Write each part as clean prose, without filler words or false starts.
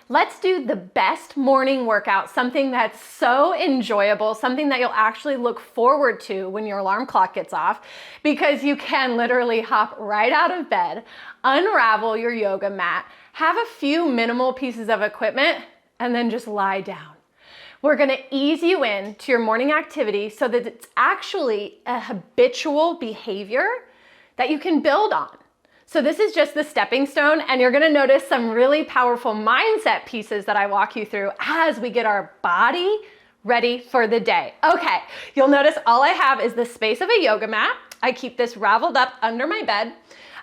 Let's do the best morning workout, something that's so enjoyable, something that you'll actually look forward to when your alarm clock gets off, because you can literally hop right out of bed, unravel your yoga mat, have a few minimal pieces of equipment, and then just lie down. We're gonna ease you into your morning activity so that it's actually a habitual behavior that you can build on. So this is just the stepping stone, and you're gonna notice some really powerful mindset pieces that I walk you through as we get our body ready for the day. Okay, you'll notice all I have is the space of a yoga mat. I keep this raveled up under my bed.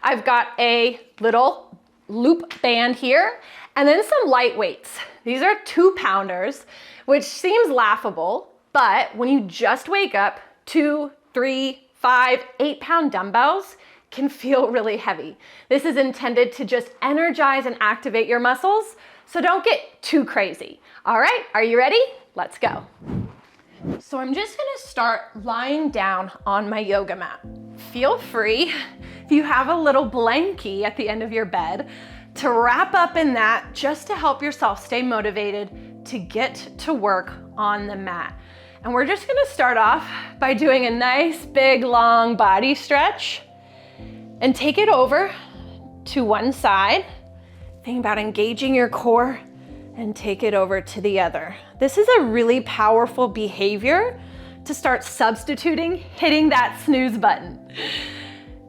I've got a little loop band here, and then some light weights. These are 2-pounders, which seems laughable, but when you just wake up, 2, 3, 5, 8-pound dumbbells can feel really heavy. This is intended to just energize and activate your muscles, so don't get too crazy. All right, are you ready? Let's go. So I'm just gonna start lying down on my yoga mat. Feel free, if you have a little blankie at the end of your bed, to wrap up in that just to help yourself stay motivated to get to work on the mat. And we're just gonna start off by doing a nice big long body stretch and take it over to one side. Think about engaging your core and take it over to the other. This is a really powerful behavior to start substituting, hitting that snooze button.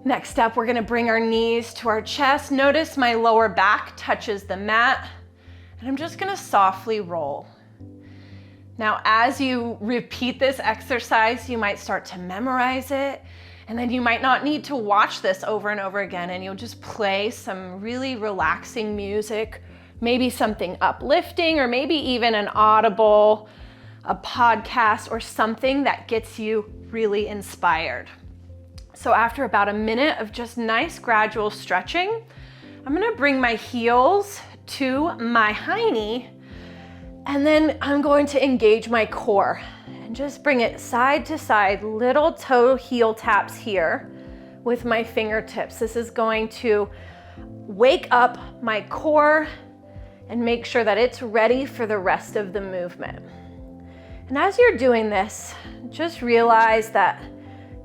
Next up, we're gonna bring our knees to our chest. Notice my lower back touches the mat, and I'm just gonna softly roll. Now, as you repeat this exercise, you might start to memorize it, and then you might not need to watch this over and over again, and you'll just play some really relaxing music, maybe something uplifting, or maybe even an audible, a podcast, or something that gets you really inspired. So after about a minute of just nice gradual stretching, I'm gonna bring my heels to my hiney, and then I'm going to engage my core and just bring it side to side, little toe heel taps here with my fingertips. This is going to wake up my core and make sure that it's ready for the rest of the movement. And as you're doing this, just realize that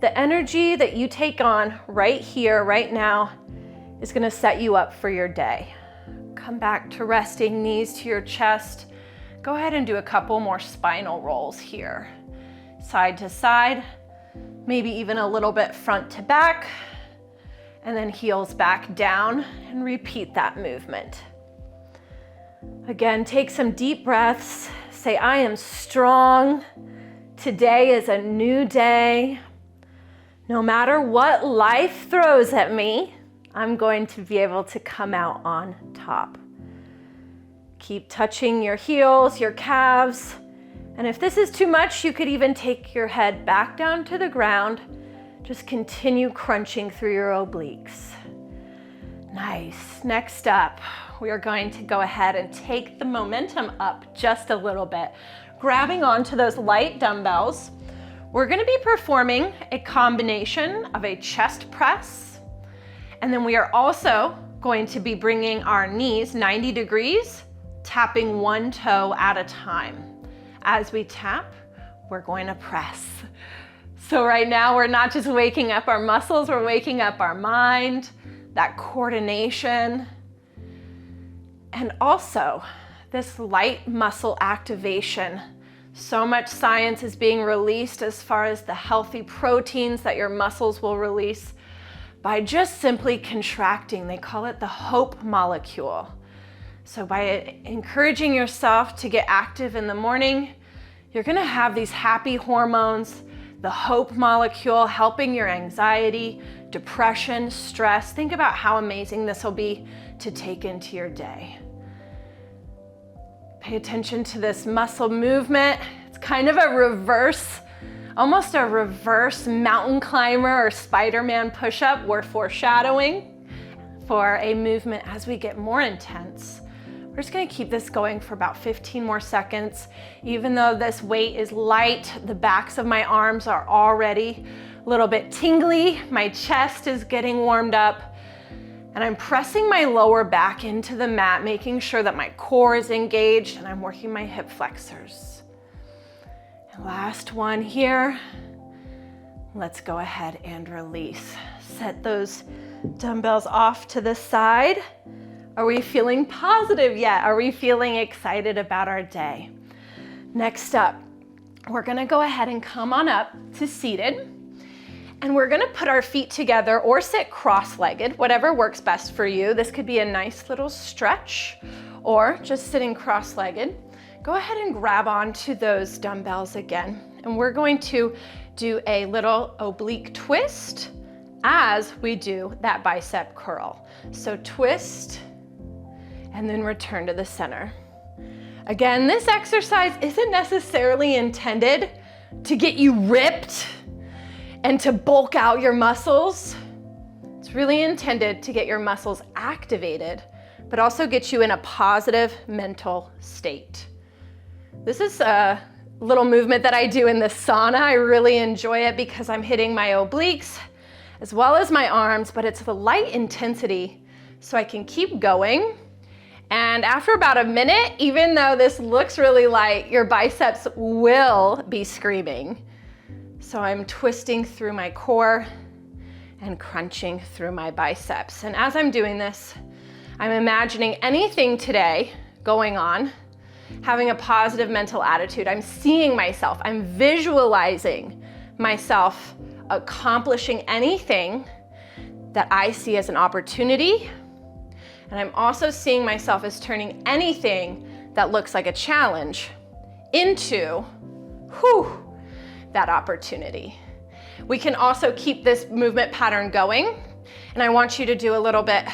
the energy that you take on right here, right now, is gonna set you up for your day. Come back to resting, knees to your chest. Go ahead and do a couple more spinal rolls here. Side to side, maybe even a little bit front to back, and then heels back down, and repeat that movement. Again, take some deep breaths. Say, I am strong. Today is a new day. No matter what life throws at me, I'm going to be able to come out on top. Keep touching your heels, your calves, and if this is too much, you could even take your head back down to the ground. Just continue crunching through your obliques. Nice. Next up, we are going to go ahead and take the momentum up just a little bit, grabbing onto those light dumbbells. We're gonna be performing a combination of a chest press, and then we are also going to be bringing our knees 90 degrees, tapping one toe at a time. As we tap, we're going to press. So right now, we're not just waking up our muscles, we're waking up our mind, that coordination, and also this light muscle activation. So much science is being released as far as the healthy proteins that your muscles will release by just simply contracting. They call it the hope molecule. So by encouraging yourself to get active in the morning, you're gonna have these happy hormones, the hope molecule helping your anxiety, depression, stress. Think about how amazing this will be to take into your day. Pay attention to this muscle movement. It's kind of a reverse, almost a reverse mountain climber or Spider-Man push-up. We're foreshadowing for a movement as we get more intense. We're just gonna keep this going for about 15 more seconds. Even though this weight is light, the backs of my arms are already a little bit tingly. My chest is getting warmed up. And I'm pressing my lower back into the mat, making sure that my core is engaged and I'm working my hip flexors. And last one here. Let's go ahead and release. Set those dumbbells off to the side. Are we feeling positive yet? Are we feeling excited about our day? Next up, we're gonna go ahead and come on up to seated. And we're gonna put our feet together or sit cross-legged, whatever works best for you. This could be a nice little stretch or just sitting cross-legged. Go ahead and grab onto those dumbbells again. And we're going to do a little oblique twist as we do that bicep curl. So twist and then return to the center. Again, this exercise isn't necessarily intended to get you ripped and to bulk out your muscles. It's really intended to get your muscles activated, but also get you in a positive mental state. This is a little movement that I do in the sauna. I really enjoy it because I'm hitting my obliques as well as my arms, but it's the light intensity so I can keep going. And after about a minute, even though this looks really light, your biceps will be screaming. So I'm twisting through my core and crunching through my biceps. And as I'm doing this, I'm imagining anything today going on, having a positive mental attitude. I'm seeing myself, I'm visualizing myself accomplishing anything that I see as an opportunity. And I'm also seeing myself as turning anything that looks like a challenge into, that opportunity. We can also keep this movement pattern going. And I want you to do a little bit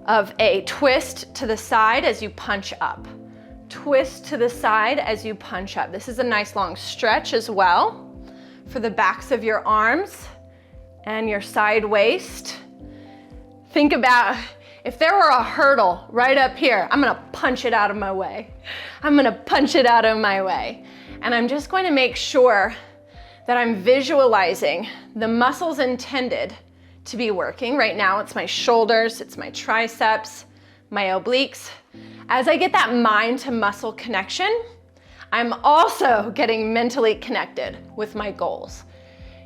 of a twist to the side as you punch up. Twist to the side as you punch up. This is a nice long stretch as well for the backs of your arms and your side waist. Think about if there were a hurdle right up here, I'm gonna punch it out of my way. I'm gonna punch it out of my way. And I'm just going to make sure that I'm visualizing the muscles intended to be working. Right now, it's my shoulders, it's my triceps, my obliques. As I get that mind to muscle connection, I'm also getting mentally connected with my goals.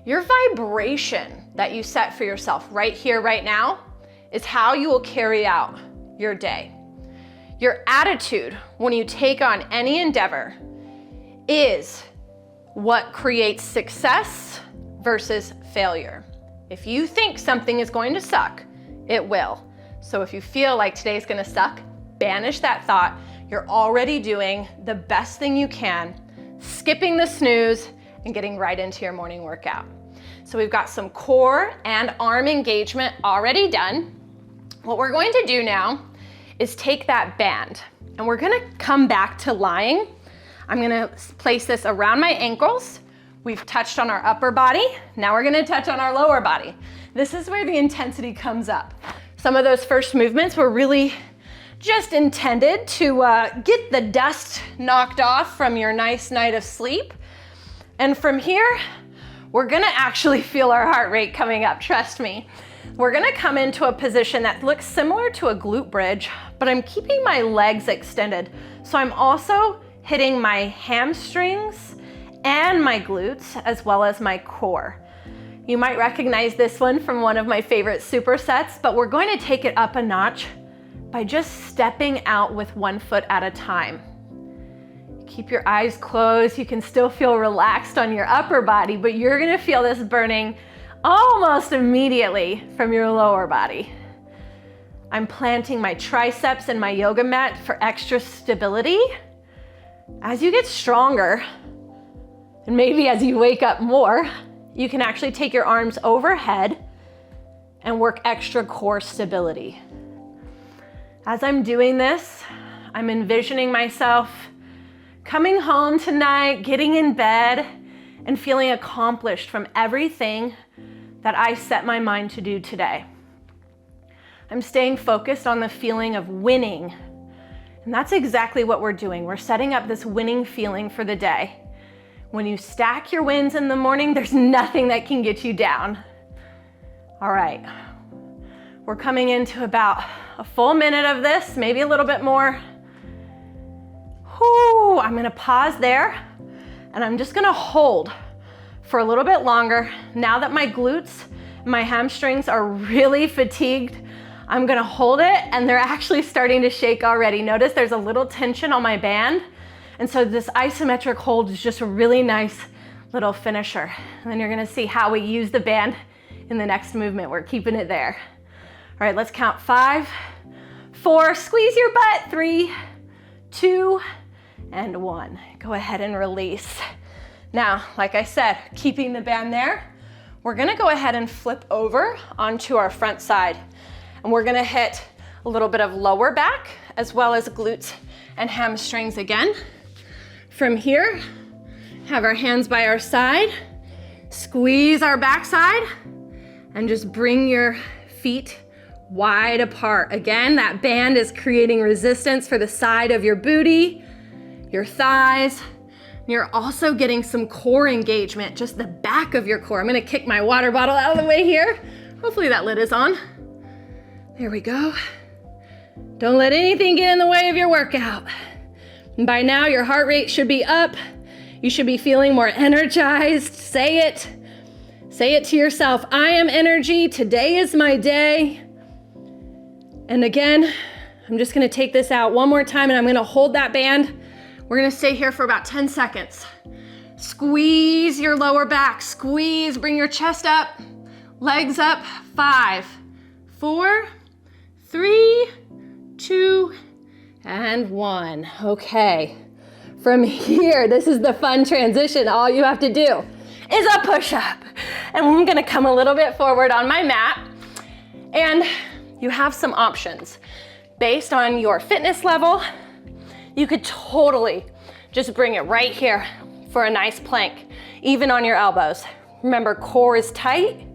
Your vibration that you set for yourself right here, right now, is how you will carry out your day. Your attitude when you take on any endeavor is what creates success versus failure. If you think something is going to suck, it will. So if you feel like today's gonna suck, banish that thought. You're already doing the best thing you can, skipping the snooze and getting right into your morning workout. So we've got some core and arm engagement already done. What we're going to do now is take that band and we're gonna come back to lying. I'm gonna place this around my ankles. We've touched on our upper body. Now we're gonna touch on our lower body. This is where the intensity comes up. Some of those first movements were really just intended to get the dust knocked off from your nice night of sleep. And from here, we're gonna actually feel our heart rate coming up, trust me. We're gonna come into a position that looks similar to a glute bridge, but I'm keeping my legs extended. So I'm also hitting my hamstrings and my glutes as well as my core. You might recognize this one from one of my favorite supersets, but we're going to take it up a notch by just stepping out with one foot at a time. Keep your eyes closed. You can still feel relaxed on your upper body, but you're gonna feel this burning almost immediately from your lower body. I'm planting my triceps in my yoga mat for extra stability. As you get stronger, and maybe as you wake up more, you can actually take your arms overhead and work extra core stability. As I'm doing this, I'm envisioning myself coming home tonight, getting in bed, and feeling accomplished from everything that I set my mind to do today. I'm staying focused on the feeling of winning. And that's exactly what we're doing. We're setting up this winning feeling for the day. When you stack your wins in the morning, there's nothing that can get you down. All right, We're coming into about a full minute of this, maybe a little bit more. Whew, I'm gonna pause there and I'm just gonna hold for a little bit longer. Now that my glutes, my hamstrings are really fatigued, I'm gonna hold it and they're actually starting to shake already. Notice there's a little tension on my band. And so this isometric hold is just a really nice little finisher. And then you're gonna see how we use the band in the next movement. We're keeping it there. All right, let's count 5, 4, squeeze your butt, 3, 2, and 1. Go ahead and release. Now, like I said, keeping the band there, we're gonna go ahead and flip over onto our front side. And we're gonna hit a little bit of lower back as well as glutes and hamstrings again. From here, have our hands by our side, squeeze our backside, and just bring your feet wide apart. Again, that band is creating resistance for the side of your booty, your thighs. You're also getting some core engagement, just the back of your core. I'm gonna kick my water bottle out of the way here. Hopefully that lid is on. There we go. Don't let anything get in the way of your workout. And by now your heart rate should be up. You should be feeling more energized. Say it. Say it to yourself. I am energy. Today is my day. And again, I'm just gonna take this out one more time and I'm gonna hold that band. We're gonna stay here for about 10 seconds. Squeeze your lower back, squeeze, bring your chest up, legs up, 5, 4, 3, 2, and 1. Okay, from here, this is the fun transition. All you have to do is a push-up. And I'm gonna come a little bit forward on my mat, and you have some options. Based on your fitness level, you could totally just bring it right here for a nice plank, even on your elbows. Remember, core is tight,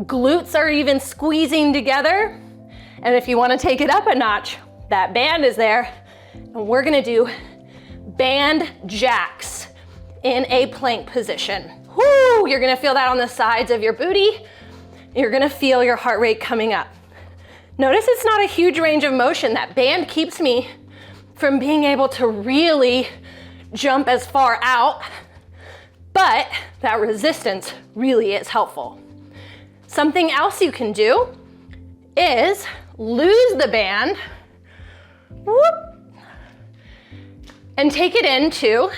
glutes are even squeezing together, and if you wanna take it up a notch, that band is there, and we're gonna do band jacks in a plank position. Woo, you're gonna feel that on the sides of your booty. You're gonna feel your heart rate coming up. Notice it's not a huge range of motion. That band keeps me from being able to really jump as far out, but that resistance really is helpful. Something else you can do is lose the band, whoop, and take it into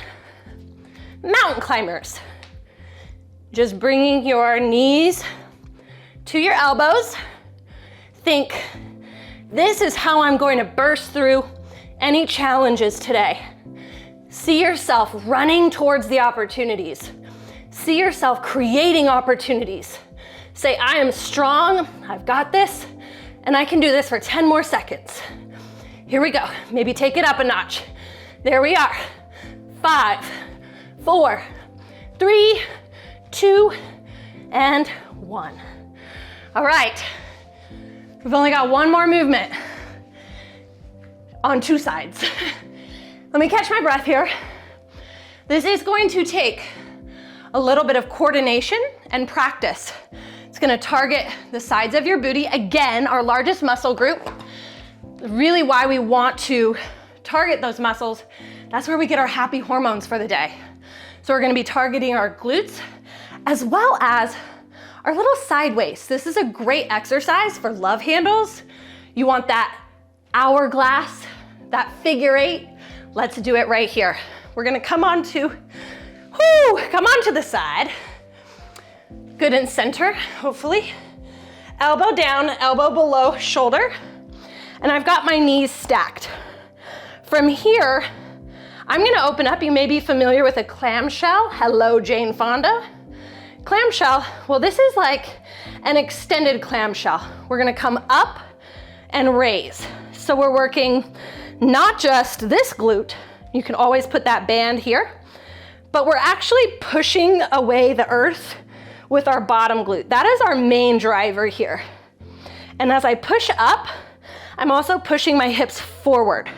mountain climbers. Just bringing your knees to your elbows. Think, this is how I'm going to burst through any challenges today. See yourself running towards the opportunities. See yourself creating opportunities. Say, I am strong, I've got this, and I can do this for 10 more seconds. Here we go. Maybe take it up a notch. There we are. 5, 4, 3, 2, and 1. All right. We've only got one more movement on 2 sides. Let me catch my breath here. This is going to take a little bit of coordination and practice. It's gonna target the sides of your booty. Again, our largest muscle group. Really why we want to target those muscles. That's where we get our happy hormones for the day. So we're gonna be targeting our glutes as well as our little side waist. This is a great exercise for love handles. You want that hourglass, that figure 8. Let's do it right here. We're gonna come on to the side. Good and center, hopefully. Elbow down, elbow below shoulder. And I've got my knees stacked. From here, I'm gonna open up. You may be familiar with a clamshell. Hello, Jane Fonda. Clamshell, well, this is like an extended clamshell. We're gonna come up and raise. So we're working not just this glute, you can always put that band here, but we're actually pushing away the earth with our bottom glute. That is our main driver here. And as I push up, I'm also pushing my hips forward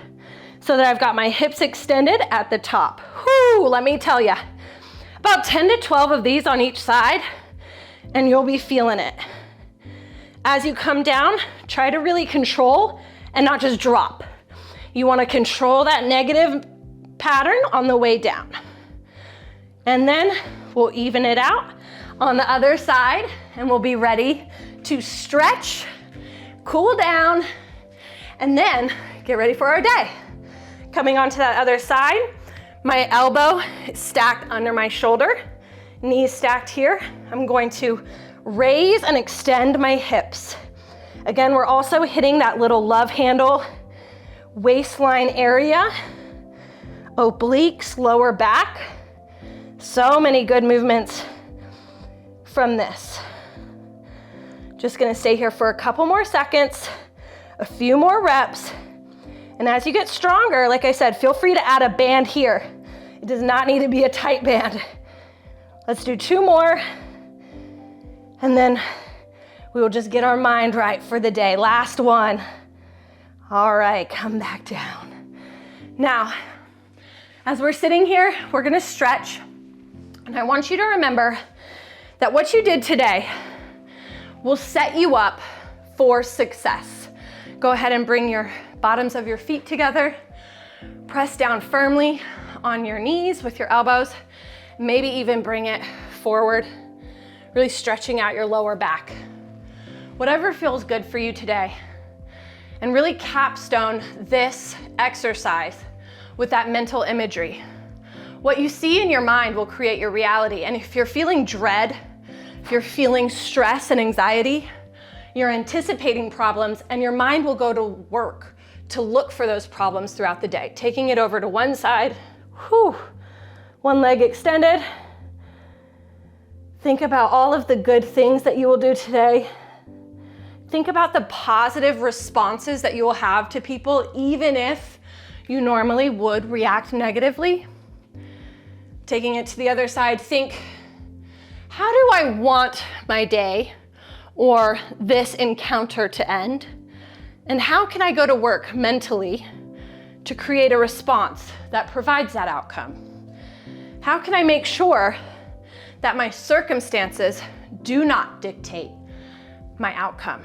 so that I've got my hips extended at the top. Whoo, let me tell you, about 10 to 12 of these on each side, and you'll be feeling it. As you come down, try to really control and not just drop. You want to control that negative pattern on the way down. And then we'll even it out on the other side, and we'll be ready to stretch, cool down, and then get ready for our day. Coming onto that other side, my elbow is stacked under my shoulder, knees stacked here. I'm going to raise and extend my hips. Again, we're also hitting that little love handle waistline area, obliques, lower back. So many good movements from this. Just gonna stay here for a couple more seconds, a few more reps. And as you get stronger, like I said, feel free to add a band here. It does not need to be a tight band. Let's do 2 more. And then we will just get our mind right for the day. Last one. All right, come back down. Now, as we're sitting here, we're gonna stretch. And I want you to remember that what you did today will set you up for success. Go ahead and bring your bottoms of your feet together. Press down firmly on your knees with your elbows. Maybe even bring it forward, really stretching out your lower back. Whatever feels good for you today. And really capstone this exercise with that mental imagery. What you see in your mind will create your reality. And if you're feeling dread, if you're feeling stress and anxiety, you're anticipating problems, and your mind will go to work to look for those problems throughout the day, taking it over to one side, one leg extended. Think about all of the good things that you will do today. Think about the positive responses that you will have to people, even if you normally would react negatively. Taking it to the other side, think, how do I want my day or this encounter to end? And how can I go to work mentally to create a response that provides that outcome? How can I make sure that my circumstances do not dictate my outcome?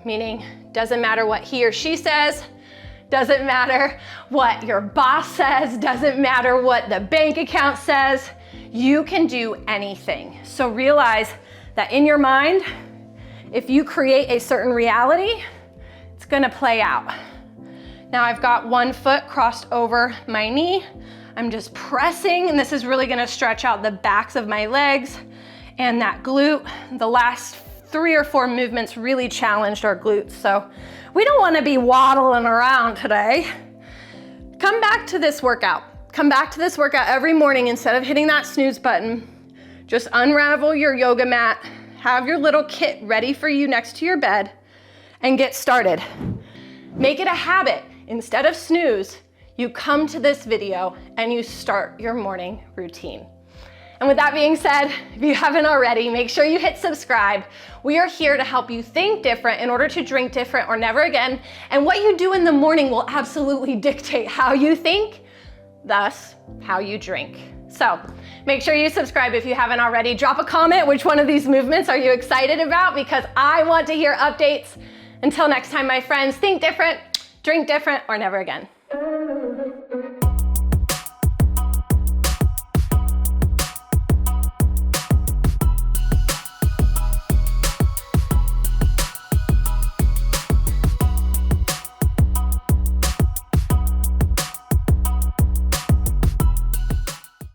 Meaning, doesn't matter what he or she says, doesn't matter what your boss says, doesn't matter what the bank account says, you can do anything. So realize that in your mind, if you create a certain reality, it's gonna play out. Now I've got one foot crossed over my knee. I'm just pressing, and this is really gonna stretch out the backs of my legs and that glute. The last 3 or 4 movements really challenged our glutes, so we don't wanna be waddling around today. Come back to this workout. Come back to this workout every morning. Instead of hitting that snooze button, just unravel your yoga mat, have your little kit ready for you next to your bed, and get started. Make it a habit. Instead of snooze, you come to this video and you start your morning routine. And with that being said, if you haven't already, make sure you hit subscribe. We are here to help you think different in order to drink different or never again. And what you do in the morning will absolutely dictate how you think, thus how you drink. So make sure you subscribe if you haven't already. Drop a comment. Which one of these movements are you excited about? Because I want to hear updates. Until next time, my friends, think different, drink different, or never again.